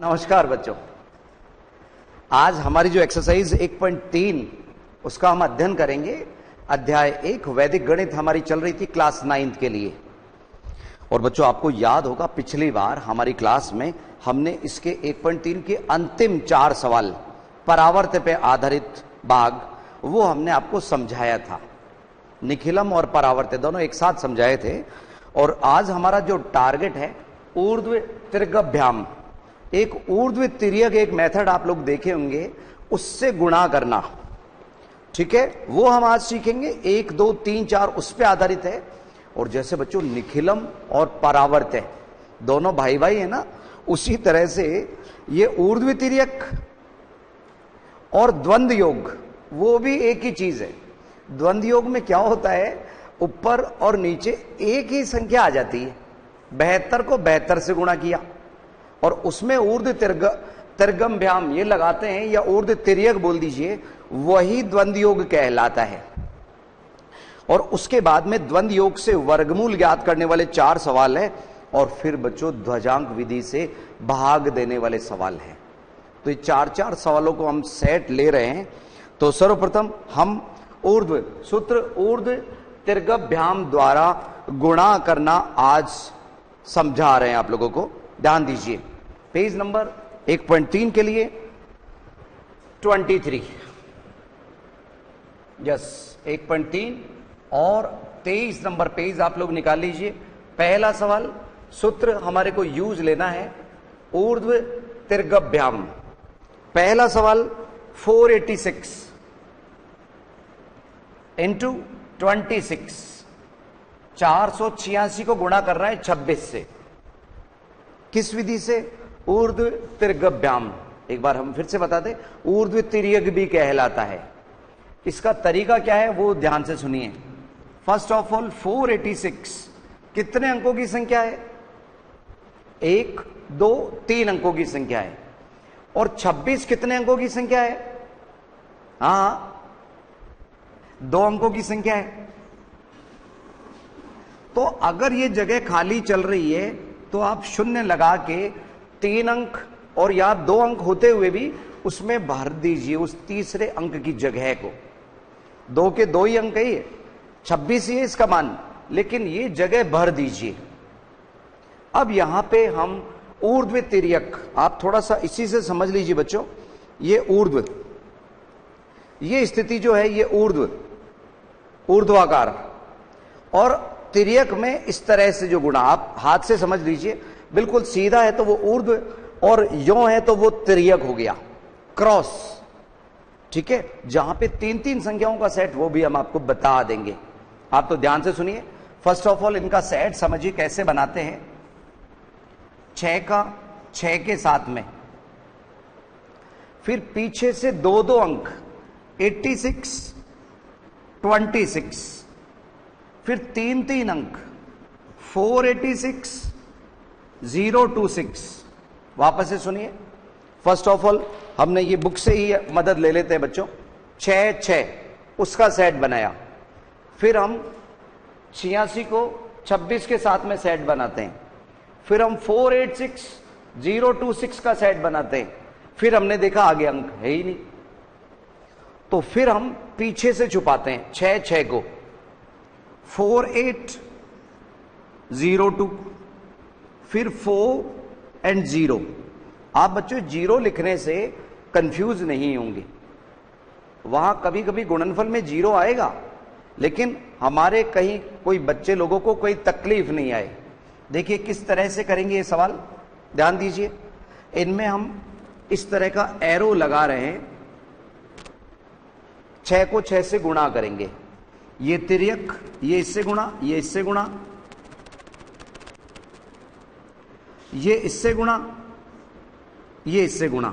नमस्कार बच्चों। आज हमारी जो एक्सरसाइज 1.3 उसका हम अध्ययन करेंगे। अध्याय 1 वैदिक गणित हमारी चल रही थी क्लास 9th के लिए। और बच्चों आपको याद होगा पिछली बार हमारी क्लास में हमने इसके 1.3 के अंतिम 4 सवाल परावर्त पे आधारित भाग वो हमने आपको समझाया था। निखिलम और परावर्त दोनों एक साथ समझाए थे। और आज हमारा जो टारगेट है ऊर्ध्व तिर्यकभ्याम, एक ऊर्ध्व तिर्यक एक मेथड आप लोग देखे होंगे, उससे गुणा करना। ठीक है, वो हम आज सीखेंगे। 1 2 3 4 उस पे आधारित है। और जैसे बच्चों निखिलम और परावर्त है दोनों भाई भाई है ना, उसी तरह से ये ऊर्ध्व तिर्यक और द्वंद्व योग वो भी एक ही चीज है। द्वंद्व योग में क्या होता है, ऊपर और नीचे एक ही संख्या आ जाती है। 72 को 72 से गुणा किया और उसमें ऊर्ध्व तिर्यकभ्याम ये लगाते हैं, या ऊर्ध्व तिर्यक बोल दीजिए, वही द्वंद्व योग कहलाता है। और उसके बाद में द्वंद्व योग से वर्गमूल ज्ञात करने वाले 4 सवाल है। और फिर बच्चों ध्वजांक विधि से भाग देने वाले सवाल हैं। तो ये 4 सवालों को हम सेट ले रहे हैं। तो सर्वप्रथम हम ऊर्ध्व सूत्र ऊर्ध्व तिर्यकभ्याम द्वारा गुणा करना आज समझा रहे हैं आप लोगों को। ध्यान दीजिए, पेज नंबर 1.3 के लिए 23 यस 1.3 और 23 नंबर पेज आप लोग निकाल लीजिए। पहला सवाल, सूत्र हमारे को यूज लेना है ऊर्ध्व तिर्यकभ्याम। पहला सवाल 486 इंटू 26, 486 को गुणा कर रहा है 26 से। किस विधि से? ऊर्ध्व तिर्यकभ्याम। एक बार हम फिर से बता दें, ऊर्ध्व तिर्यक भी कहलाता है। इसका तरीका क्या है वो ध्यान से सुनिए। फर्स्ट ऑफ ऑल 486 कितने अंकों की संख्या है? 1 2 3 अंकों की संख्या है। और 26 कितने अंकों की संख्या है? हाँ, 2 अंकों की संख्या है। तो अगर ये जगह खाली चल रही है तो आप शून्य लगा के 3 अंक और या 2 अंक होते हुए भी उसमें भर दीजिए उस तीसरे अंक की जगह को। 2 के 2 ही अंक ही है, 26 ही है इसका मान, लेकिन ये जगह भर दीजिए। अब यहां पे हम ऊर्ध्व तिर्यक, आप थोड़ा सा इसी से समझ लीजिए बच्चों। ये ऊर्ध्व, ये स्थिति जो है ये ऊर्ध्वाकार, और तिर्यक में इस तरह से जो गुणा आप हाथ से समझ लीजिए। बिल्कुल सीधा है तो वो ऊर्ध्व और यों है तो वो तिर्यक हो गया, क्रॉस। ठीक है, जहां पे 3 संख्याओं का सेट वो भी हम आपको बता देंगे। आप तो ध्यान से सुनिए। फर्स्ट ऑफ ऑल इनका सेट समझिए कैसे बनाते हैं। 6 का 6 के साथ में, फिर पीछे से 2 अंक 86 26, फिर 3 अंक 486 026। वापस से सुनिए। फर्स्ट ऑफ ऑल हमने ये बुक से ही मदद ले लेते हैं बच्चों। 6 6 उसका सेट बनाया, फिर हम 86 को 26 के साथ में सेट बनाते हैं, फिर हम 486 026 का सेट बनाते हैं, फिर हमने देखा आगे अंक है ही नहीं, तो फिर हम पीछे से छुपाते हैं 6 6 को 4802, फिर 4 और 0। आप बच्चों 0 लिखने से कंफ्यूज नहीं होंगे। वहां कभी कभी गुणनफल में 0 आएगा, लेकिन हमारे कहीं कोई बच्चे लोगों को कोई तकलीफ नहीं आए। देखिए किस तरह से करेंगे ये सवाल, ध्यान दीजिए। इनमें हम इस तरह का एरो लगा रहे हैं, 6 को 6 से गुणा करेंगे। ये तिर्यक, ये इससे गुणा, ये इससे गुणा, ये इससे गुणा, ये इससे गुणा।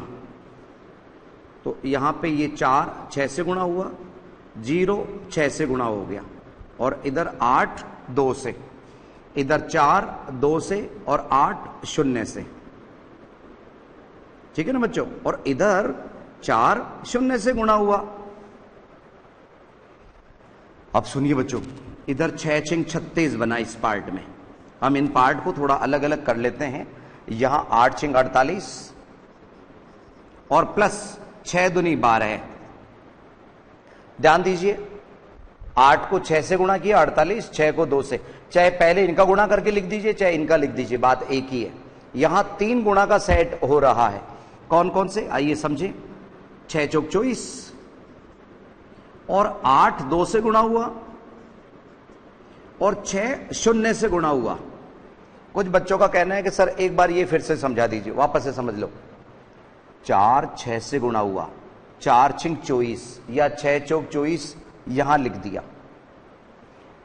तो यहां पे ये 4 6 से गुणा हुआ, 0 6 से गुणा हो गया, और इधर 8 2 से, इधर 4 2 से, और 8 0 से। ठीक है ना बच्चों? और इधर 4 0 से गुणा हुआ। अब सुनिए बच्चों, इधर 6 6 36 बना इस पार्ट में। हम इन पार्ट को थोड़ा अलग अलग कर लेते हैं। यहां 8 6 48, और प्लस 6 दूनी 12 है। ध्यान दीजिए, 8 को 6 से गुणा किया 48, 6 को 2 से, चाहे पहले इनका गुणा करके लिख दीजिए चाहे इनका लिख दीजिए, बात एक ही है। यहां 3 गुणा का सेट हो रहा है, कौन कौन से आइए समझे। 6 चौक 24 और 8 2 से गुणा हुआ और 6 0 से गुणा हुआ। कुछ बच्चों का कहना है कि सर एक बार ये फिर से समझा दीजिए, वापस से समझ लो। 4 6 से गुणा हुआ, 4 छिंग 24 या 6 चौक 24 यहां लिख दिया।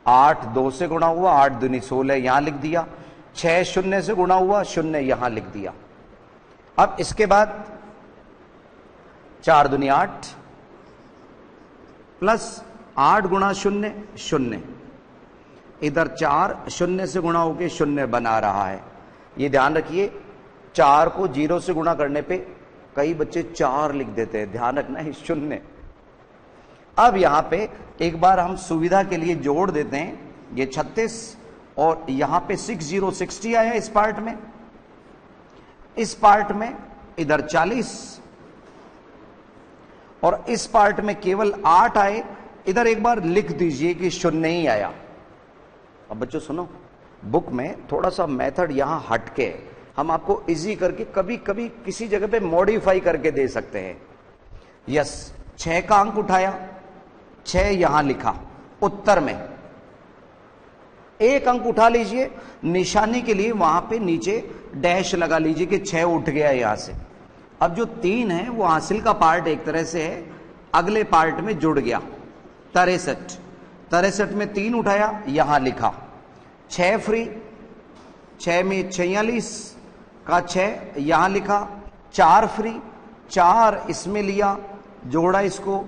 8 2 से गुणा हुआ, 8 दूनी 16 यहां लिख दिया। 6 0 से गुणा हुआ, 0 यहां लिख दिया। अब इसके बाद 4 दूनी 8 प्लस 8 गुणा 0 0, इधर 4 0 से गुणा होकर 0 बना रहा है। ये ध्यान रखिए, 4 को 0 से गुणा करने पे कई बच्चे 4 लिख देते हैं, ध्यान रखना है 0। अब यहां पे एक बार हम सुविधा के लिए जोड़ देते हैं, ये 36 और यहां पे 60 आया इस पार्ट में, इस पार्ट में इधर 40 और इस पार्ट में केवल 8 आए। इधर एक बार लिख दीजिए कि 0 ही आया। अब बच्चों सुनो, बुक में थोड़ा सा मेथड यहां हटके हम आपको इजी करके कभी कभी किसी जगह पे मॉडिफाई करके दे सकते हैं। यस, 6 का अंक उठाया, 6 यहां लिखा, उत्तर में 1 अंक उठा लीजिए, निशानी के लिए वहां पे नीचे डैश लगा लीजिए कि 6 उठ गया यहां से। अब जो 3 है वो हासिल का पार्ट एक तरह से है, अगले पार्ट में जुड़ गया। 63 में 3 उठाया, यहां लिखा। 6 फ्री, 6 में 46 का 6 यहां लिखा। 4 फ्री, 4 इसमें लिया, जोड़ा इसको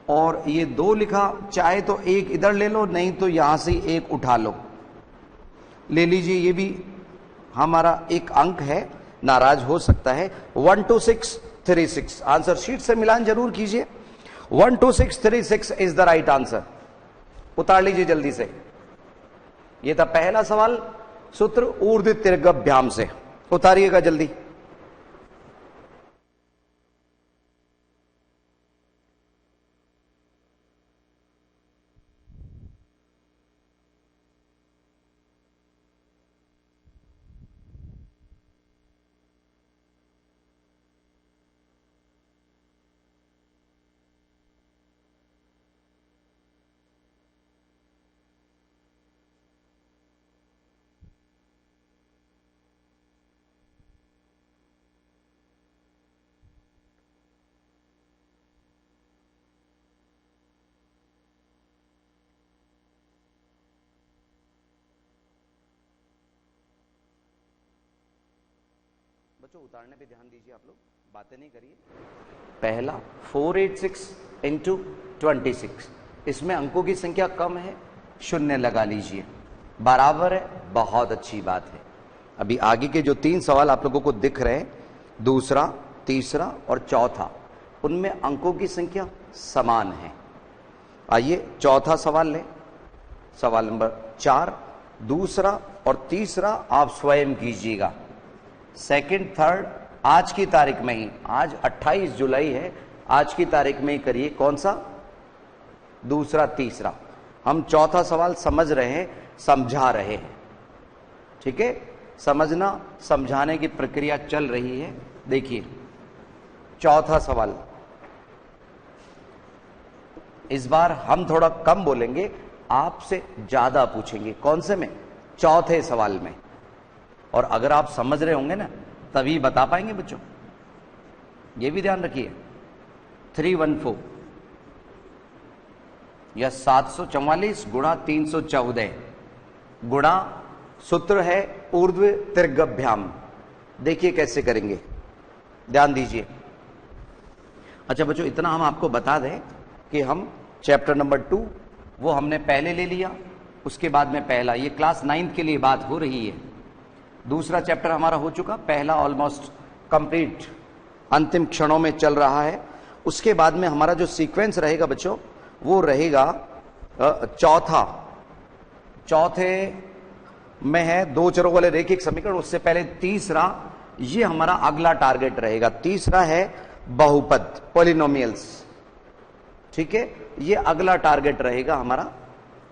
और ये 2 लिखा। चाहे तो 1 इधर ले लो, नहीं तो यहां से 1 उठा लो, ले लीजिए, ये भी हमारा एक अंक है, नाराज हो सकता है। 12636 आंसर शीट से मिलान जरूर कीजिए। 12636 इज द राइट आंसर। उतार लीजिए जल्दी से। यह था पहला सवाल सूत्र ऊर्ध्व तिर्यकाभ्याम से, उतारिएगा जल्दी। बच्चों उतारने पे ध्यान दीजिए, आप लोग बातें नहीं करिए। पहला 486 इंटू 26, इसमें अंकों की संख्या कम है, 0 लगा लीजिए, बराबर है, बहुत अच्छी बात है। अभी आगे के जो 3 सवाल आप लोगों को दिख रहे हैं, दूसरा, तीसरा और चौथा, उनमें अंकों की संख्या समान है। आइए चौथा सवाल लें, सवाल नंबर 4। दूसरा और तीसरा आप स्वयं कीजिएगा, सेकंड थर्ड आज की तारीख में ही, आज 28 जुलाई है, आज की तारीख में ही करिए। कौन सा? दूसरा तीसरा। हम चौथा सवाल समझ रहे हैं, समझा रहे हैं, ठीक है? समझना समझाने की प्रक्रिया चल रही है। देखिए चौथा सवाल, इस बार हम थोड़ा कम बोलेंगे, आपसे ज्यादा पूछेंगे। कौन से में? चौथे सवाल में। और अगर आप समझ रहे होंगे ना तभी बता पाएंगे बच्चों, ये भी ध्यान रखिए। 314 या 744 गुणा 314 गुणा सूत्र है ऊर्ध्व तिर्यकाभ्याम। देखिए कैसे करेंगे, ध्यान दीजिए। अच्छा बच्चों, इतना हम आपको बता दें कि हम चैप्टर नंबर 2 वो हमने पहले ले लिया, उसके बाद में पहला, ये क्लास 9th के लिए बात हो रही है। दूसरा चैप्टर हमारा हो चुका, पहला ऑलमोस्ट कंप्लीट, अंतिम क्षणों में चल रहा है। उसके बाद में हमारा जो सीक्वेंस रहेगा बच्चों, वो रहेगा चौथा। चौथे में है 2 चरों वाले रैखिक समीकरण, उससे पहले तीसरा ये हमारा अगला टारगेट रहेगा। तीसरा है बहुपद, पॉलिनोमियल्स, ठीक है, ये अगला टारगेट रहेगा हमारा।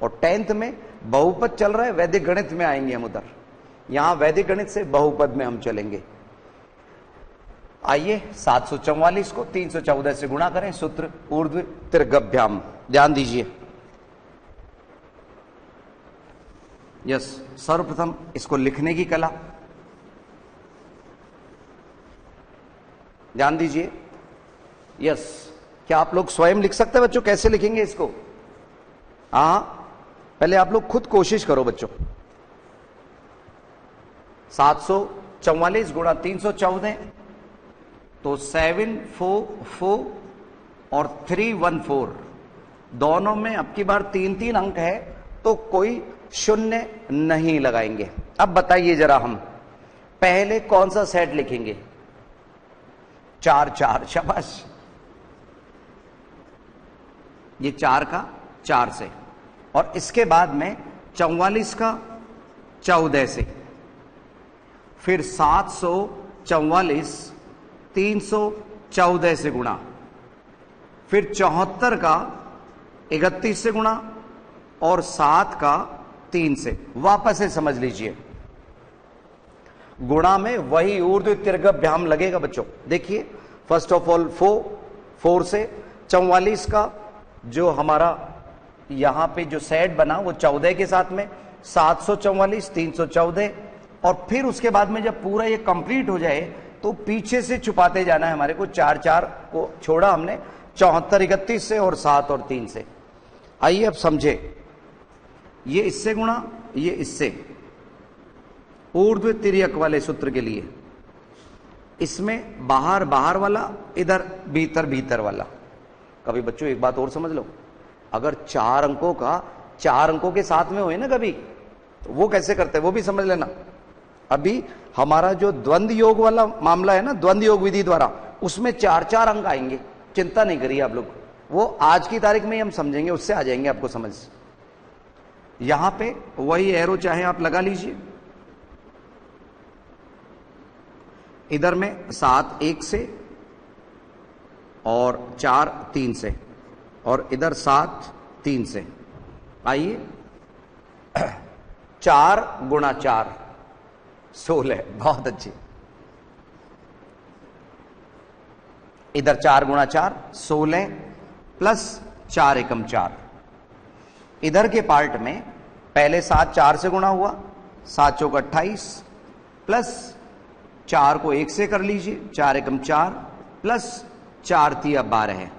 और 10th में बहुपद चल रहा है, वैदिक गणित में आएंगे हम उधर, यहां वैदिक गणित से बहुपद में हम चलेंगे। आइए 744 को 314 से गुणा करें, सूत्र ऊर्ध्व तिर्घभ्याम, ध्यान दीजिए। यस, सर्वप्रथम इसको लिखने की कला, ध्यान दीजिए। यस, क्या आप लोग स्वयं लिख सकते हैं बच्चों? कैसे लिखेंगे इसको? हाँ, पहले आप लोग खुद कोशिश करो बच्चों। 744 गुणा 314 तो 744 और 314, दोनों में अब की बार 3-3 अंक है तो कोई शून्य नहीं लगाएंगे। अब बताइए जरा, हम पहले कौन सा सेट लिखेंगे? 4-4, शाबाश, ये 4 का 4 से, और इसके बाद में 44 का 14 से, फिर 744 314 से गुणा, फिर 74 का 31 से गुणा, और 7 का 3 से। वापस से समझ लीजिए, गुणा में वही ऊर्ध्व तिर्घभ्याम लगेगा बच्चों। देखिए, फर्स्ट ऑफ ऑल 4 से 44 का जो हमारा यहां पे जो सेट बना वो 14 के साथ में, 744 314, और फिर उसके बाद में जब पूरा ये कंप्लीट हो जाए तो पीछे से छुपाते जाना है हमारे को। 4-4 को छोड़ा हमने, 74 31 से, और 7 और 3 से। आइए अब समझे, ये इससे गुणा, ये इससे, ऊर्ध्व तिर्यक वाले सूत्र के लिए इसमें बाहर बाहर वाला, इधर भीतर भीतर वाला। कभी बच्चों एक बात और समझ लो, अगर 4 अंकों का 4 अंकों के साथ में हो ना कभी, तो वो कैसे करते हैं वो भी समझ लेना। अभी हमारा जो द्वंद्व योग वाला मामला है ना, द्वंद्व योग विधि द्वारा, उसमें 4-4 अंक आएंगे, चिंता नहीं करिए आप लोग, वो आज की तारीख में ही हम समझेंगे, उससे आ जाएंगे आपको समझ। यहां पे वही एरो चाहे आप लगा लीजिए, इधर में 7 1 से, और 4 3 से, और इधर 7 3 से। आइए 4 गुणा 4 16, बहुत अच्छी। इधर 4 गुणा 4 16 प्लस 4 एकम 4। इधर के पार्ट में पहले 7 4 से गुणा हुआ, 7 चौक 28, प्लस 4 को 1 से कर लीजिए, 4 एकम 4 प्लस 4 तिया 12 है।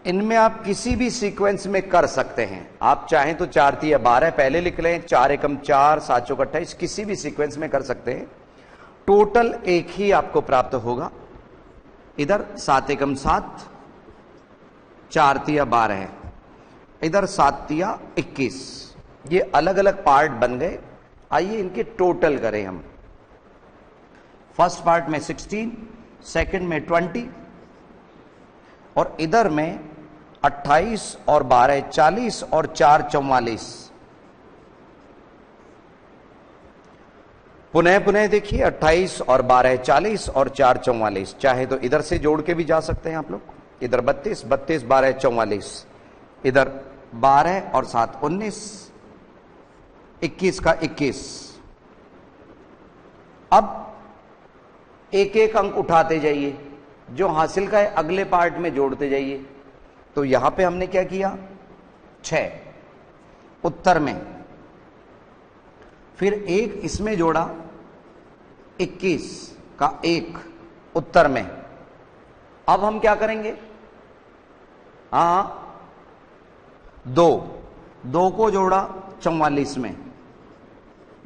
इनमें आप किसी भी सीक्वेंस में कर सकते हैं, आप चाहें तो 4 तिया 12 पहले लिख लें, 4 एकम 4 7 चौक 28, किसी भी सीक्वेंस में कर सकते हैं। टोटल एक ही आपको प्राप्त होगा। इधर 7 एकम 7, 4 तिया 12 है, इधर 7 तिया 21। ये अलग अलग पार्ट बन गए। आइए इनके टोटल करें हम। फर्स्ट पार्ट में 16, सेकंड में 20, और इधर में 28 और 12 40, और 4 44। पुनः पुनः देखिए, 28 और 12 40, और 4 44। चाहे तो इधर से जोड़ के भी जा सकते हैं आप लोग, इधर 32 32 12 44, इधर 12 और 7 19, 21 का 21। अब एक एक अंक उठाते जाइए, जो हासिल का है अगले पार्ट में जोड़ते जाइए। तो यहां पे हमने क्या किया, 6 उत्तर में, फिर एक इसमें जोड़ा, 21 का 1 उत्तर में। अब हम क्या करेंगे, हाँ 2 को जोड़ा 44 में,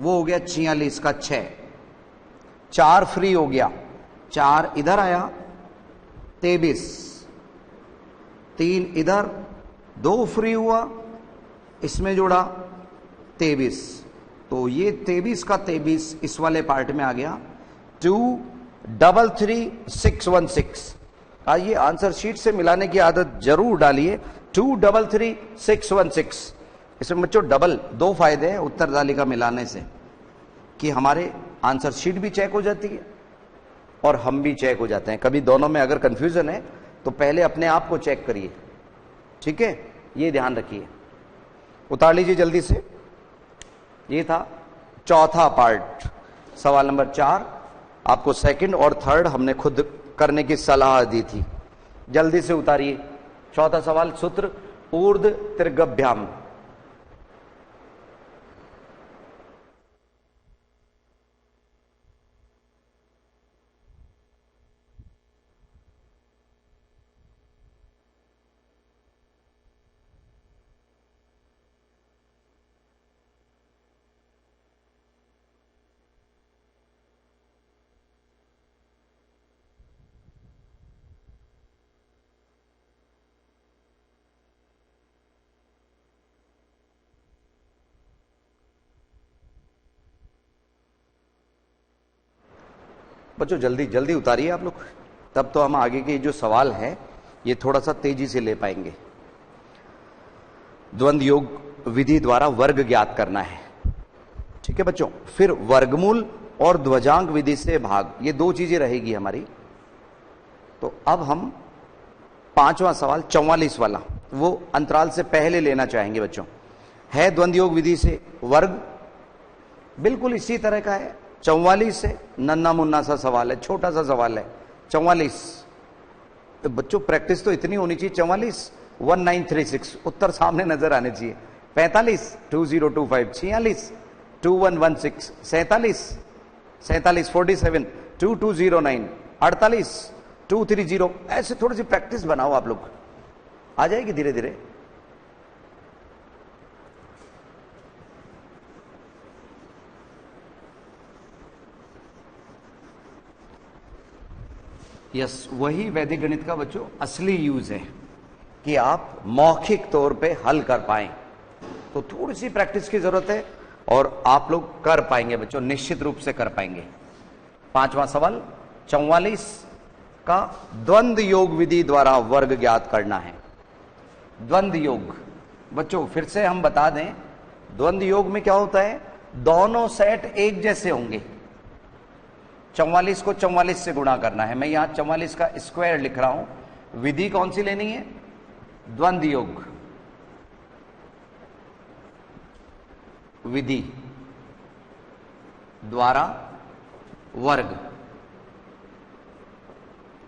वो हो गया 46 का 6, 4 फ्री हो गया, 4 इधर आया 23, 3 इधर, 2 फ्री हुआ, इसमें जोड़ा 23, तो ये 23 का 23 इस वाले पार्ट में आ गया। 233616। आइए आंसर शीट से मिलाने की आदत जरूर डालिए। 233616। इसमें बच्चों डबल 2 फायदे हैं उत्तर तालिका मिलाने से, कि हमारे आंसर शीट भी चेक हो जाती है और हम भी चेक हो जाते हैं। कभी दोनों में अगर कंफ्यूजन है तो पहले अपने आप को चेक करिए, ठीक है, ये ध्यान रखिए। उतार लीजिए जल्दी से। ये था चौथा पार्ट, सवाल नंबर 4। आपको सेकंड और थर्ड हमने खुद करने की सलाह दी थी। जल्दी से उतारिए। चौथा सवाल, सूत्र ऊर्ध्व त्रिगभ्याम। बच्चों जल्दी जल्दी उतारिए आप लोग, तब तो हम आगे के जो सवाल है ये थोड़ा सा तेजी से ले पाएंगे। द्वंद्व योग विधि द्वारा वर्ग ज्ञात करना है, ठीक है बच्चों। फिर वर्गमूल और ध्वजांक विधि से भाग, ये दो चीजें रहेगी हमारी। तो अब हम पांचवा सवाल 44 वाला, वो अंतराल से पहले लेना चाहेंगे बच्चों। है द्वंद्व योग विधि से वर्ग, बिल्कुल इसी तरह का है। 44 से नन्ना मुन्ना सा सवाल है, छोटा सा सवाल है 44। तो बच्चों प्रैक्टिस तो इतनी होनी चाहिए। 44 1936 उत्तर सामने नजर आने चाहिए। 45 2025, 46 2116, 47 47 2209, 48 230। ऐसे थोड़ी सी प्रैक्टिस बनाओ आप लोग, आ जाएगी धीरे धीरे। यस, वही वैदिक गणित का बच्चों असली यूज है कि आप मौखिक तौर पे हल कर पाएं। तो थोड़ी सी प्रैक्टिस की जरूरत है और आप लोग कर पाएंगे बच्चों, निश्चित रूप से कर पाएंगे। पांचवा सवाल 44 का द्वंद्व योग विधि द्वारा वर्ग ज्ञात करना है। द्वंद्व योग बच्चों फिर से हम बता दें, द्वंद्व योग में क्या होता है, दोनों सेट एक जैसे होंगे। 44 को 44 से गुणा करना है। मैं यहां 44 का स्क्वायर लिख रहा हूं। विधि कौन सी लेनी है, द्वंद्व योग विधि द्वारा वर्ग।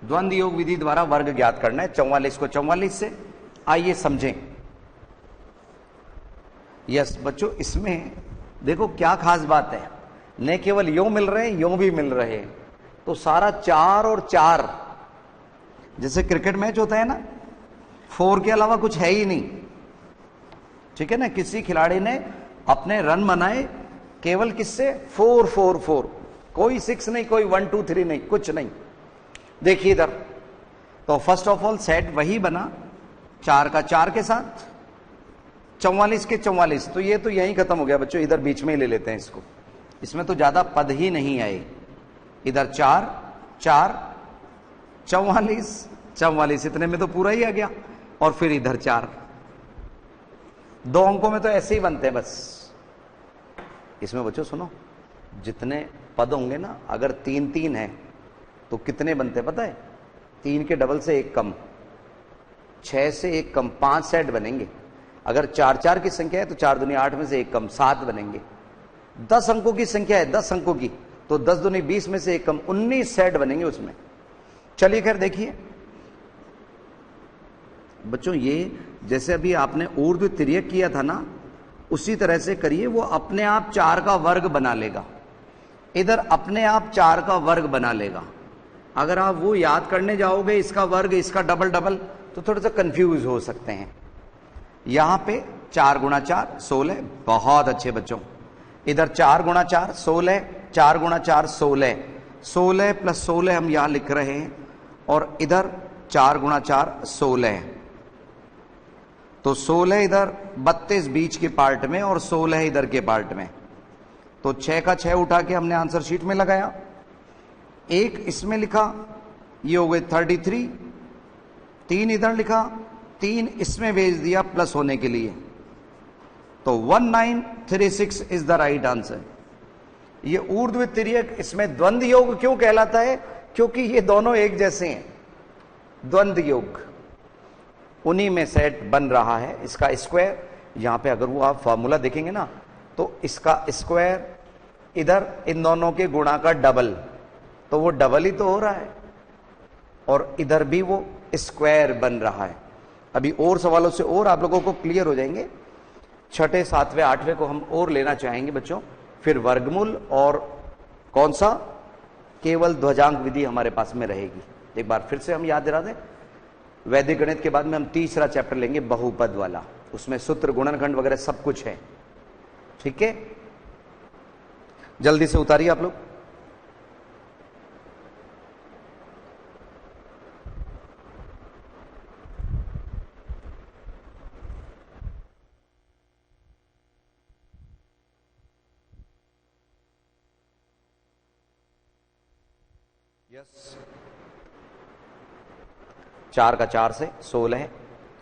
द्वंद्व योग विधि द्वारा वर्ग ज्ञात करना है 44 को 44 से। आइए समझें। यस बच्चों, इसमें देखो क्या खास बात है, न केवल यो मिल रहे हैं, यो भी मिल रहे हैं। तो सारा 4 और 4, जैसे क्रिकेट मैच होता है ना, 4 के अलावा कुछ है ही नहीं, ठीक है ना। किसी खिलाड़ी ने अपने रन बनाए केवल किससे, 4 4 4, कोई 6 नहीं, कोई 1 2 3 नहीं, कुछ नहीं। देखिए इधर तो फर्स्ट ऑफ ऑल सेट वही बना 4 का 4 के साथ, 44 के 44। तो ये तो यहीं खत्म हो गया बच्चों, इधर बीच में ही ले लेते हैं इसको, इसमें तो ज्यादा पद ही नहीं आए। इधर 4 4 44 44, इतने में तो पूरा ही आ गया। और फिर इधर 4, 2 अंकों में तो ऐसे ही बनते हैं बस। इसमें बच्चों सुनो, जितने पद होंगे ना, अगर 3 3 है तो कितने बनते हैं पता है, 3 के डबल से 1 कम, 6 से 1 कम, 5 सेट बनेंगे। अगर 4 4 की संख्या है तो 4 दूनी 8 में से 1 कम, 7 बनेंगे। 10 अंकों की संख्या है, 10 अंकों की, तो 10 दूनी 20 में से 1 कम, 19 सेट बनेंगे उसमें। चलिए खैर देखिए बच्चों, ये जैसे अभी आपने ऊर्ध्व तिर्यक किया था ना, उसी तरह से करिए। वो अपने आप 4 का वर्ग बना लेगा, इधर अपने आप 4 का वर्ग बना लेगा। अगर आप वो याद करने जाओगे, इसका वर्ग इसका डबल डबल, तो थोड़ा सा कंफ्यूज हो सकते हैं। यहां पे 4 गुणा 4 16, बहुत अच्छे बच्चों। इधर 4 गुणा 4 16, 4 गुणा 4 16, 16 प्लस 16 हम यहां लिख रहे हैं। और इधर 4 गुणा 4 16, तो 16 इधर, 32 बीच के पार्ट में और 16 इधर के पार्ट में। तो 6 का 6 उठा के हमने आंसर शीट में लगाया, 1 इसमें लिखा, ये हो गए 33, 3 इधर लिखा, 3 इसमें भेज दिया प्लस होने के लिए। तो 1936 इज द राइट आंसर। ये ऊर्ध्व तिर्यक, इसमें द्वंद्व योग क्यों कहलाता है? क्योंकि ये दोनों एक जैसे हैं, द्वंद्व योग, उन्हीं में सेट बन रहा है। इसका स्क्वायर, यहां पे अगर वो आप फॉर्मूला देखेंगे ना, तो इसका स्क्वायर इधर इन दोनों के गुणा का डबल, तो वो डबल ही तो हो रहा है, और इधर भी वो स्क्वायर बन रहा है। अभी और सवालों से और आप लोगों को क्लियर हो जाएंगे। छठे, सातवें, आठवें को हम और लेना चाहेंगे बच्चों। फिर वर्गमूल और कौन सा, केवल ध्वजांक विधि हमारे पास में रहेगी। एक बार फिर से हम याद दिला दें, वैदिक गणित के बाद में हम तीसरा चैप्टर लेंगे बहुपद वाला, उसमें सूत्र, गुणनखंड वगैरह सब कुछ है। ठीक है, जल्दी से उतारिए आप लोग। यस, 4 का 4 से 16 है,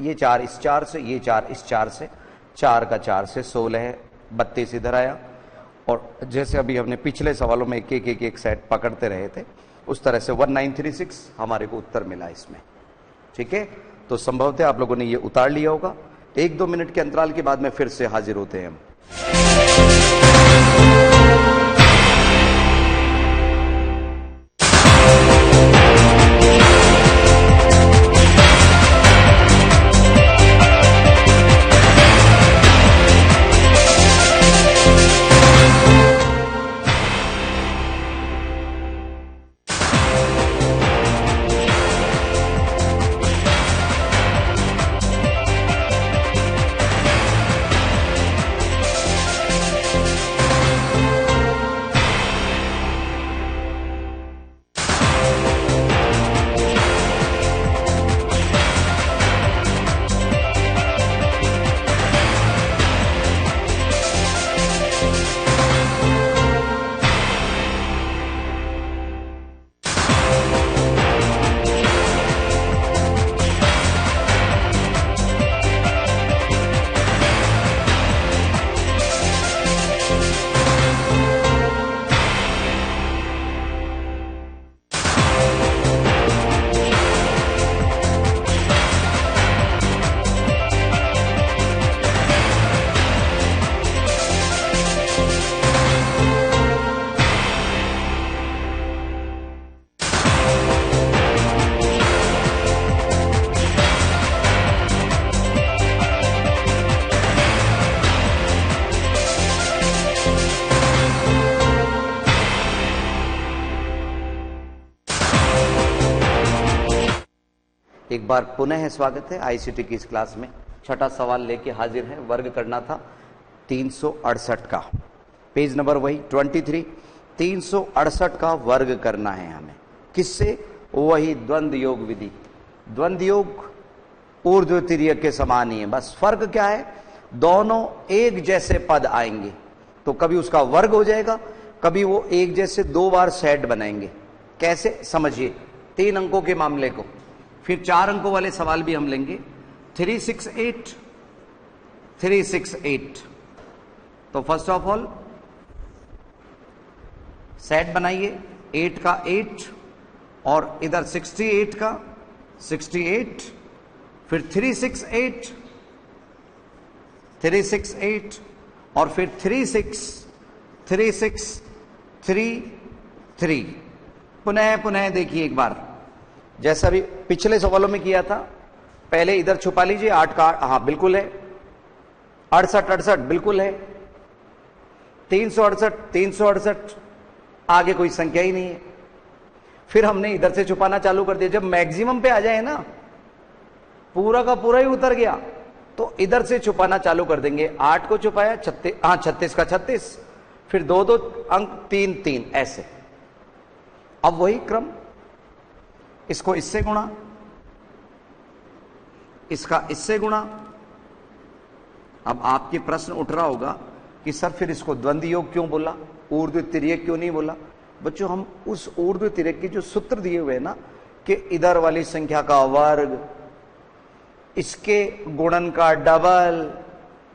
ये 4 इस 4 से, ये 4 इस 4 से, 4 का 4 से 16 है, 32 इधर आया। और जैसे अभी हमने पिछले सवालों में एक एक सेट पकड़ते रहे थे, उस तरह से 1936 हमारे को उत्तर मिला इसमें। ठीक है, तो संभवतः आप लोगों ने ये उतार लिया होगा। 1-2 मिनट के अंतराल के बाद में फिर से हाजिर होते हैं हम। एक बार पुनः स्वागत है आईसीटी की इस क्लास में। छठा सवाल लेके हाजिर है। वर्ग करना था 368 का, पेज नंबर वही 23। 368 का वर्ग करना है हमें, किससे? वही द्वंद्व योग विधि। द्वंद्व योग ऊर्ध्व तिर्यक के समान ही है, बस फर्क क्या है, दोनों एक जैसे पद आएंगे तो कभी उसका वर्ग हो जाएगा, कभी वो एक जैसे 2 बार सेट बनाएंगे। कैसे, समझिए 3 अंकों के मामले को। फिर 4 अंकों वाले सवाल भी हम लेंगे। 368 368। तो फर्स्ट ऑफ ऑल सेट बनाइए, 8 का 8 और इधर 68 का 68, फिर 368 368 और फिर 36 36 3 3। पुनः देखिए एक बार, जैसा भी पिछले सवालों में किया था। पहले इधर छुपा लीजिए, 8 का 8, हाँ बिल्कुल है। 68 बिल्कुल है। 368 आगे कोई संख्या ही नहीं है। फिर हमने इधर से छुपाना चालू कर दिया। जब मैक्सिमम पे आ जाए ना, पूरा का पूरा ही उतर गया, तो इधर से छुपाना चालू कर देंगे। 8 को छुपाया, 36, हाँ 36 का 36, फिर 2 अंक 3 ऐसे। अब वही क्रम, इसको इससे गुणा, इसका इससे गुणा। अब आपके प्रश्न उठ रहा होगा कि सर फिर इसको द्वंद्व योग क्यों बोला, ऊर्ध्व तिर्यक क्यों नहीं बोला? बच्चों, हम उस ऊर्ध्व तिर्यक के जो सूत्र दिए हुए हैं ना, कि इधर वाली संख्या का वर्ग, इसके गुणन का डबल,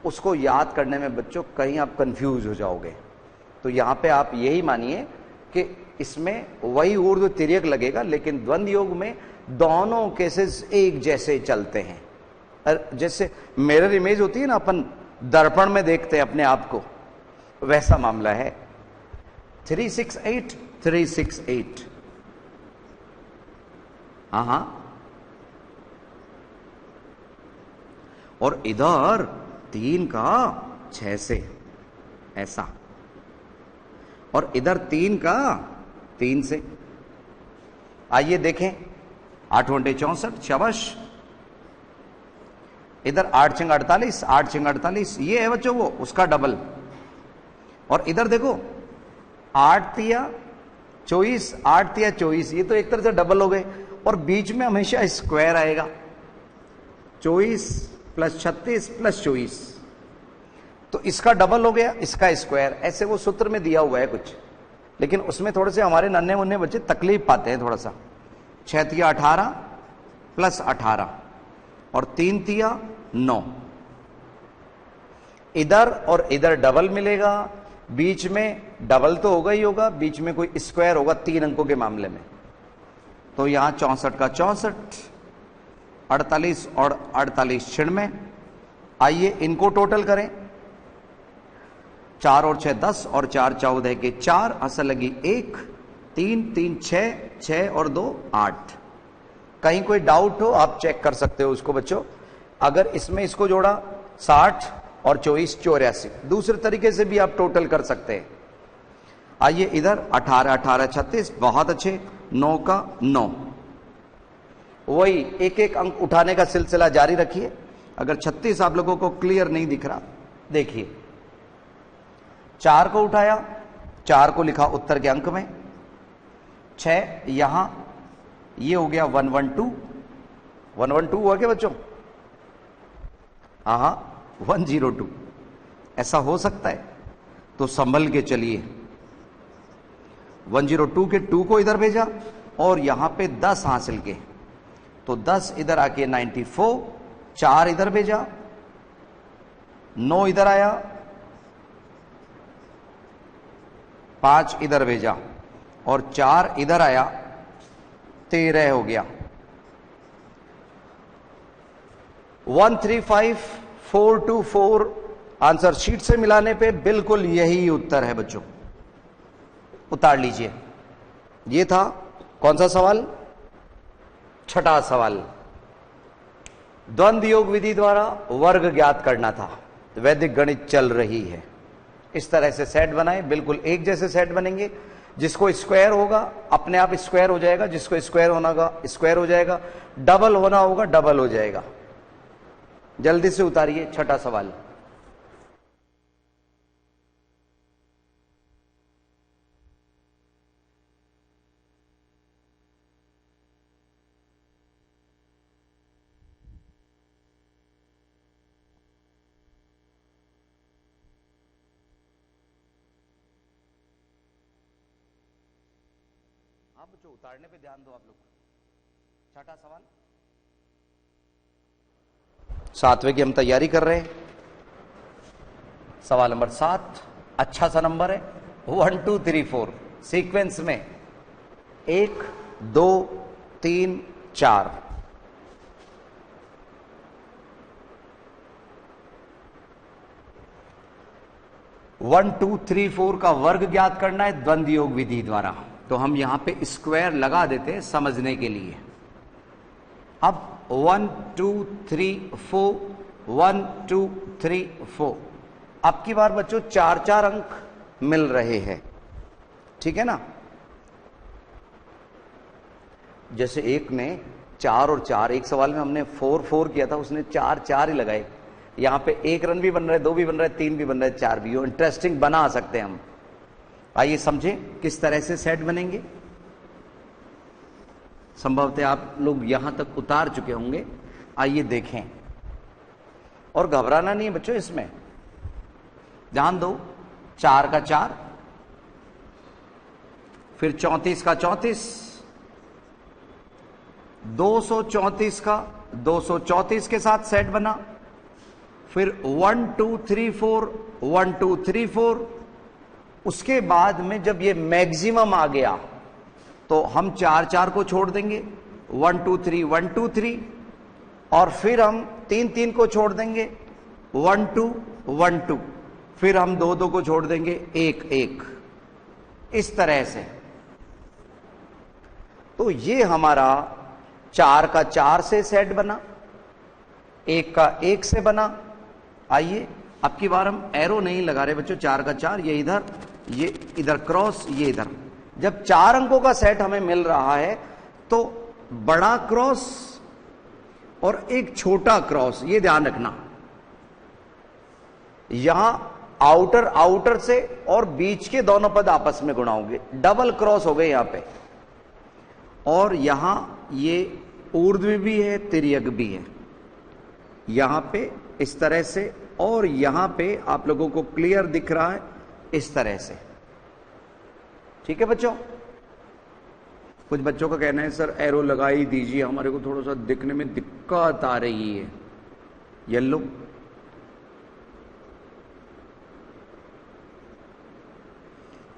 उसको याद करने में बच्चों कहीं आप कंफ्यूज हो जाओगे। तो तो यहां पे आप यही मानिए कि इसमें वही ऊर्ध्व तिर्यक लगेगा, लेकिन द्वंद्व योग में दोनों केसेस एक जैसे चलते हैं। जैसे मिरर इमेज होती है ना, अपन दर्पण में देखते हैं अपने आप को, वैसा मामला है। 368 368, हाँ, और इधर 3 का 6 से ऐसा, और इधर 3 का 3 से। आइए देखें, 8 घंटे 64, शाबाश। इधर 8 छंग 48, 8 छंग 48, ये है बच्चों वो उसका डबल। और इधर देखो 8 तिया 24, 8 तिया 24, ये तो एक तरह से डबल हो गए। और बीच में हमेशा स्क्वायर आएगा, 24 प्लस 36 प्लस 24, तो इसका डबल हो गया, इसका स्क्वायर। ऐसे वो सूत्र में दिया हुआ है कुछ, लेकिन उसमें थोड़े से हमारे नन्हे मुन्ने बच्चे तकलीफ पाते हैं थोड़ा सा। 6 तिया 18 प्लस 18 और 3 तिया 9, इधर और इधर डबल मिलेगा, बीच में डबल तो होगा ही होगा, बीच में कोई स्क्वायर होगा 3 अंकों के मामले में। तो यहां 64 का 64, 48 और 48 96। आइए इनको टोटल करें, 4 और 6 10 और 4 14 के 4, असल लगी 1, 3 3 6, 6 और 2 8। कहीं कोई डाउट हो आप चेक कर सकते हो उसको बच्चों। अगर इसमें इसको जोड़ा 60 और 24 84, दूसरे तरीके से भी आप टोटल कर सकते हैं। आइए इधर 18 18 36, बहुत अच्छे, 9 का 9। वही एक एक अंक उठाने का सिलसिला जारी रखिए। अगर 36 आप लोगों को क्लियर नहीं दिख रहा, देखिए 4 को उठाया, 4 को लिखा उत्तर के अंक में, 6 यहां, ये हो गया 112, 112 हुआ क्या बच्चों? हाँ 102, ऐसा हो सकता है तो संभल के चलिए। 102 के 2 को इधर भेजा और यहां पे 10 हासिल के, तो 10 इधर आके 94, 4 इधर भेजा, 9 इधर आया, 5 इधर भेजा और 4 इधर आया, 13 हो गया। 135424 आंसर शीट से मिलाने पे बिल्कुल यही उत्तर है बच्चों, उतार लीजिए। ये था कौन सा सवाल? छठा सवाल। द्वंद्व योग विधि द्वारा वर्ग ज्ञात करना था, वैदिक गणित चल रही है। इस तरह से सेट बनाए, बिल्कुल एक जैसे सेट बनेंगे। जिसको स्क्वायर होगा अपने आप स्क्वायर हो जाएगा, जिसको स्क्वायर होना होगा स्क्वायर हो जाएगा, डबल होना होगा डबल हो जाएगा। जल्दी से उतारिए छठा सवाल। हाँ बच्चों, उतारने पे ध्यान दो आप लोग। छठा सवाल, 7वें की हम तैयारी कर रहे हैं। सवाल नंबर 7 अच्छा सा नंबर है, 1 2 3 4 सीक्वेंस में 1 2 3 4। वन टू थ्री फोर का वर्ग ज्ञात करना है द्वंद्व योग विधि द्वारा, तो हम यहां पे स्क्वायर लगा देते हैं समझने के लिए। अब 1 2 3 4, 1 2 3 4, अब की बार बच्चों 4 4 अंक मिल रहे हैं, ठीक है ना। जैसे एक ने 4 और 4, एक सवाल में हमने 4 4 किया था, उसने 4 4 ही लगाए। यहां पे 1 रन भी बन रहा है, 2 भी बन रहा है, 3 भी बन रहा है, 4 भी। इंटरेस्टिंग बना सकते हैं हम। आइए समझें किस तरह से सेट बनेंगे। संभवतः आप लोग यहां तक उतार चुके होंगे। आइए देखें, और घबराना नहीं है बच्चों इसमें, ध्यान दो। 4 का 4, फिर 34 का 34, 234 का 234 के साथ सेट बना, फिर 1 2 3 4, 1 2 3 4, उसके बाद में जब ये मैक्सिमम आ गया तो हम 4 4 को छोड़ देंगे, 1 2 3 1 2 3, और फिर हम 3 3 को छोड़ देंगे, 1 2 1 2, फिर हम 2 2 को छोड़ देंगे, 1 1, इस तरह से। तो ये हमारा 4 का 4 से सेट बना, 1 का 1 से बना। आइए अब की बार हम एरो नहीं लगा रहे बच्चों, 4 का 4, ये इधर क्रॉस, ये इधर। जब 4 अंकों का सेट हमें मिल रहा है तो बड़ा क्रॉस और एक छोटा क्रॉस, ये ध्यान रखना। यहां आउटर से और बीच के दोनों पद आपस में गुणा होंगे, डबल क्रॉस हो गए यहां पे। और यहां ये ऊर्ध्व भी है, तिर्यक भी है, यहां पे इस तरह से, और यहां पे आप लोगों को क्लियर दिख रहा है इस तरह से। ठीक है बच्चों? कुछ बच्चों का कहना है सर एरो लगा ही दीजिए, हमारे को थोड़ा सा दिखने में दिक्कत आ रही है। येलो,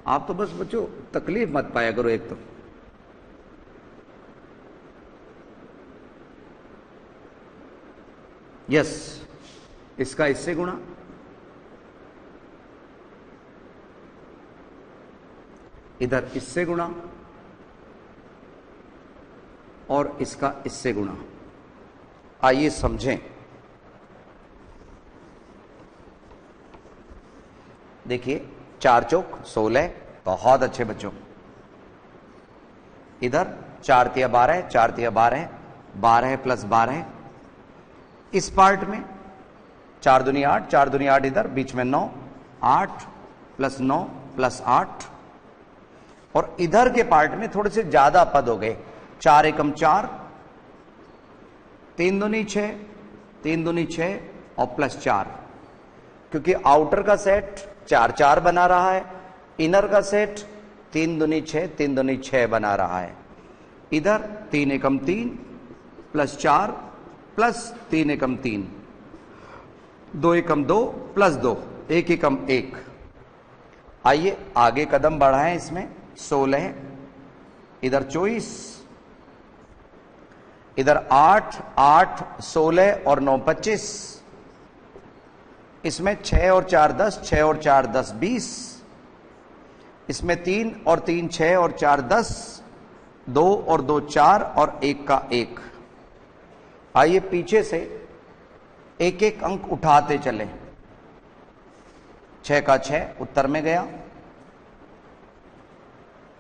आप तो बस बच्चों तकलीफ मत पाया करो एक तो। यस, इसका इससे गुणा, इधर इससे गुणा, और इसका इससे गुणा। आइए समझें। देखिए 4 चौक 16, बहुत अच्छे बच्चों। इधर 4 तिया 12, 4 तिया 12, 12 प्लस 12। इस पार्ट में 4 दूनी 8, 4 दूनी 8, इधर बीच में 9, 8 प्लस 9 प्लस 8। और इधर के पार्ट में थोड़े से ज्यादा पद हो गए, 4 एकम 4, 3 दूनी 6, 3 दूनी 6 और प्लस 4, क्योंकि आउटर का सेट 4 4 बना रहा है, इनर का सेट 3 दूनी 6, 3 दूनी 6 बना रहा है। इधर 3 एकम 3 प्लस 4 प्लस 3 एकम 3, 2 एकम 2 प्लस 2, 1 एकम 1। आइए आगे कदम बढ़ाएं इसमें। 16, इधर 24, इधर 8 8 16 और 9 25। इसमें 6 और 4 10, 6 और 4 10 20। इसमें 3 और 3 6 और 4 10, 2 और 2 4 और 1 का 1। आइए पीछे से एक एक अंक उठाते चले। 6 का 6 उत्तर में गया।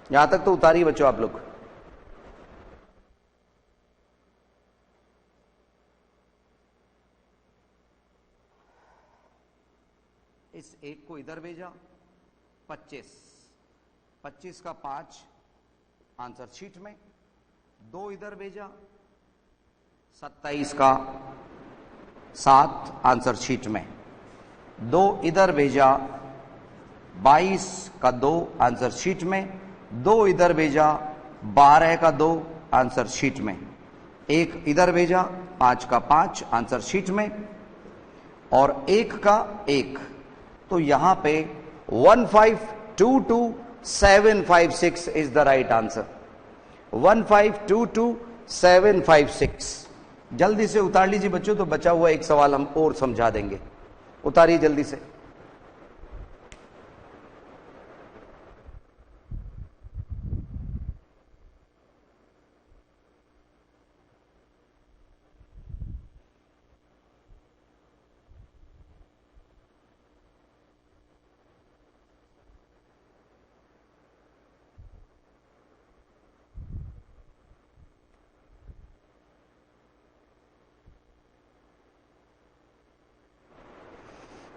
यहां तक तो उतारिए बच्चों आप लोग। इस 1 को इधर भेजा, 25, 25 का 5 आंसर शीट में। 2 इधर भेजा, 27 का 7 आंसर शीट में। 2 इधर भेजा, 22 का 2 आंसर शीट में। 2 इधर भेजा, 12 का 2 आंसर शीट में। 1 इधर भेजा, 5 का 5 आंसर शीट में, और 1 का 1। तो यहां पे 1522756 इज द राइट आंसर। 1522756। जल्दी से उतार लीजिए बच्चों, तो बचा हुआ एक सवाल हम और समझा देंगे। उतारिए जल्दी से।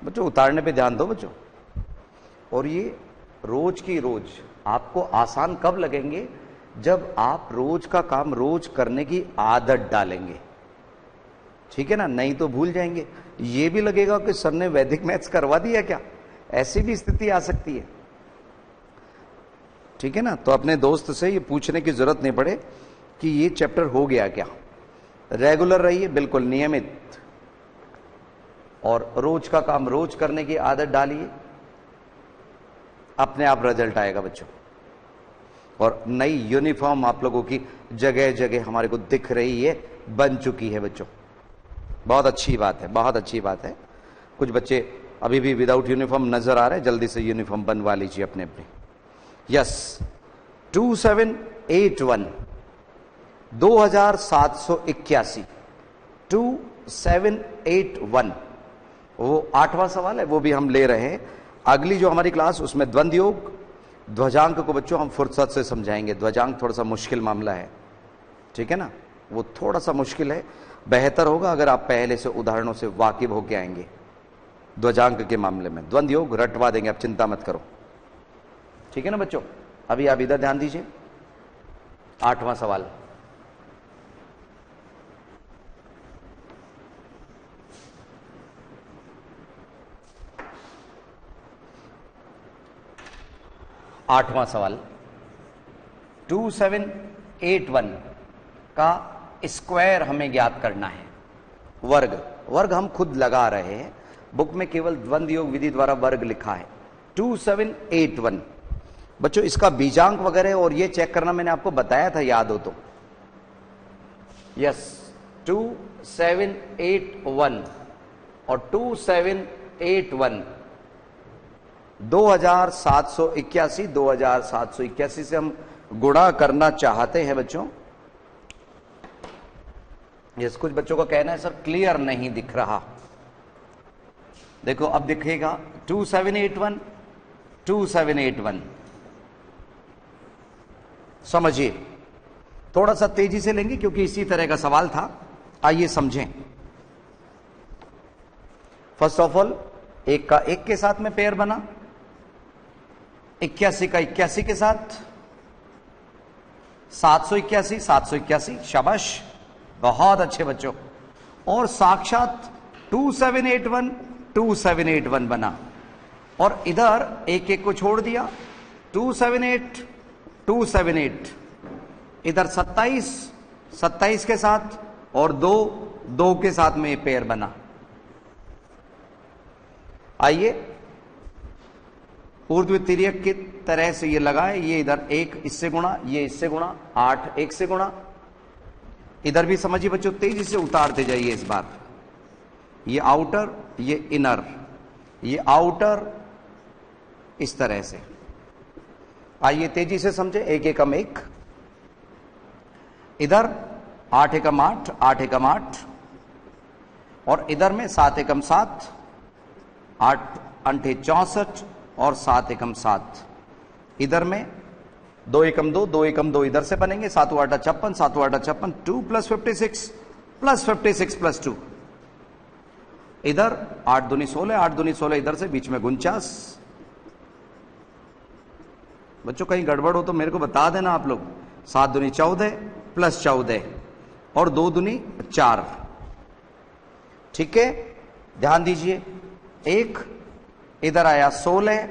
बच्चों उतारने पे ध्यान दो बच्चों। और ये रोज की रोज आपको आसान कब लगेंगे? जब आप रोज का काम रोज करने की आदत डालेंगे। ठीक है ना? नहीं तो भूल जाएंगे। ये भी लगेगा कि सर ने वैदिक मैथ्स करवा दिया क्या, ऐसी भी स्थिति आ सकती है। ठीक है ना? तो अपने दोस्त से ये पूछने की जरूरत नहीं पड़े कि ये चैप्टर हो गया क्या। रेगुलर रहिए, बिल्कुल नियमित, और रोज का काम रोज करने की आदत डालिए। अपने आप रिजल्ट आएगा बच्चों। और नई यूनिफॉर्म आप लोगों की जगह जगह हमारे को दिख रही है, बन चुकी है बच्चों। बहुत अच्छी बात है, बहुत अच्छी बात है। कुछ बच्चे अभी भी विदाउट यूनिफॉर्म नजर आ रहे हैं, जल्दी से यूनिफॉर्म बनवा लीजिए अपने अपने। यस, 2781 2781 2781 वो 8वां सवाल है, वो भी हम ले रहे हैं। अगली जो हमारी क्लास उसमें द्वंद्व योग ध्वजांक को बच्चों हम फुर्सत से समझाएंगे। ध्वजांक थोड़ा सा मुश्किल मामला है, ठीक है ना, वो थोड़ा सा मुश्किल है। बेहतर होगा अगर आप पहले से उदाहरणों से वाकिफ होके आएंगे। ध्वजांक के मामले में द्वंद्व योग रटवा देंगे, आप चिंता मत करो, ठीक है ना बच्चों। अभी आप इधर ध्यान दीजिए, 8वां सवाल। आठवां सवाल, 2781 का स्क्वायर हमें ज्ञात करना है। वर्ग, वर्ग हम खुद लगा रहे हैं, बुक में केवल द्वंद्व योग विधि द्वारा वर्ग लिखा है। 2781 बच्चों, इसका बीजांक वगैरह और ये चेक करना मैंने आपको बताया था, याद हो तो। यस, 2781 और 2781 2781 से हम गुणा करना चाहते हैं बच्चों। यस, कुछ बच्चों का कहना है सर क्लियर नहीं दिख रहा। देखो अब दिखेगा 2781 2781। समझिए, थोड़ा सा तेजी से लेंगे क्योंकि इसी तरह का सवाल था। आइए समझें। फर्स्ट ऑफ ऑल, एक का एक के साथ में पेयर बना, 81 का 81 के साथ, 781 781, शाबाश, बहुत अच्छे बच्चों। और साक्षात 2781 2781 बना, और इधर एक एक को छोड़ दिया, 278 278, इधर 27 27 के साथ और 2 2 के साथ में पेयर बना। आइए ऊर्ध्व तिर्यक की तरह से ये लगाए, ये इधर एक इससे गुणा, ये इससे गुणा, 8 एक से गुणा। इधर भी समझिए बच्चों, तेजी से उतारते जाइए इस बार। ये आउटर, ये इनर, ये आउटर, इस तरह से। आइए तेजी से समझे, एक एकम एक, इधर 8 एकम 8 8 एकम 8, और इधर में 7 एकम 7 8 अंठे 64 और 7 एकम 7। इधर में 2 एकम 2 2 एकम 2 इधर से बनेंगे, 7 8 56 7 8 56, 2 + 56 + 56 + 2। इधर 8 दूनी 16 8 दूनी 16, इधर से बीच में 49। बच्चों कहीं गड़बड़ हो तो मेरे को बता देना आप लोग। 7 दूनी 14 + 14 और 2 दूनी 4। ठीक है, ध्यान दीजिए। एक इधर आया 16,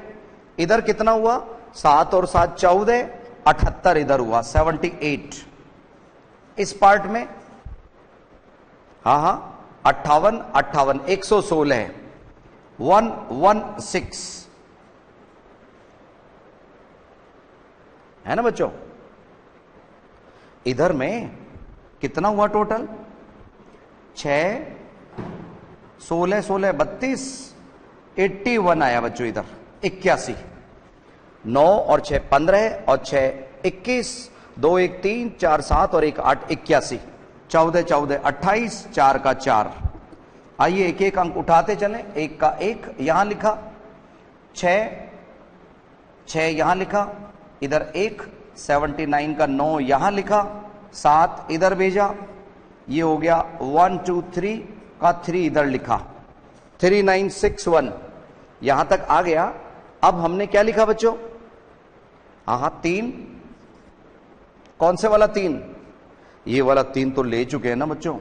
इधर कितना हुआ, 7 और 7 14, 78 इधर हुआ 78। इस पार्ट में हाँ 58 58 116 116 है ना बच्चों। इधर में कितना हुआ टोटल, 6 16 16 32 81 आया बच्चों। इधर 81, 9 और 6 15 और 6 21, 2 1 3 4 7 और 1 8 81, 14 14 28, 4 का 4। आइए एक एक अंक उठाते चलें। 1 का 1 यहां लिखा, 6 6 यहां लिखा, इधर 1 79 का 9 यहां लिखा, 7 इधर भेजा, ये हो गया 1 2 3 का 3 इधर लिखा, 3961 यहां तक आ गया। अब हमने क्या लिखा बच्चों, हाँ 3, कौन से वाला 3, ये वाला 3 तो ले चुके हैं ना बच्चों।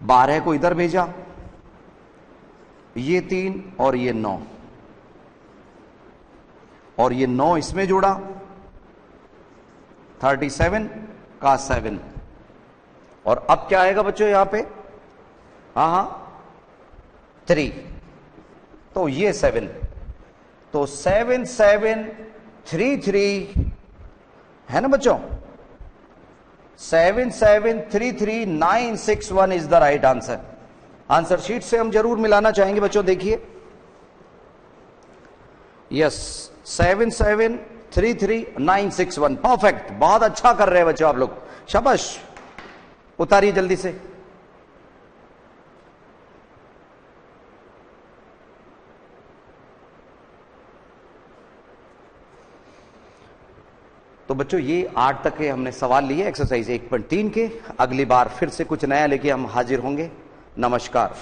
12 को इधर भेजा, ये 3 और ये 9, और ये 9 इसमें जोड़ा, 37 का 7। और अब क्या आएगा बच्चों यहां पे, हाँ 3, तो ये 7, तो 7733 है ना बच्चों, 7733961 is the right answer. Answer sheet से हम जरूर मिलाना चाहेंगे बच्चों, देखिए यस 7733961 परफेक्ट, बहुत अच्छा कर रहे हैं बच्चों आप लोग, शाबाश। उतारिए जल्दी से। तो बच्चों ये 8 तक के हमने सवाल लिए एक्सरसाइज 1.3 के। अगली बार फिर से कुछ नया लेके हम हाजिर होंगे। नमस्कार।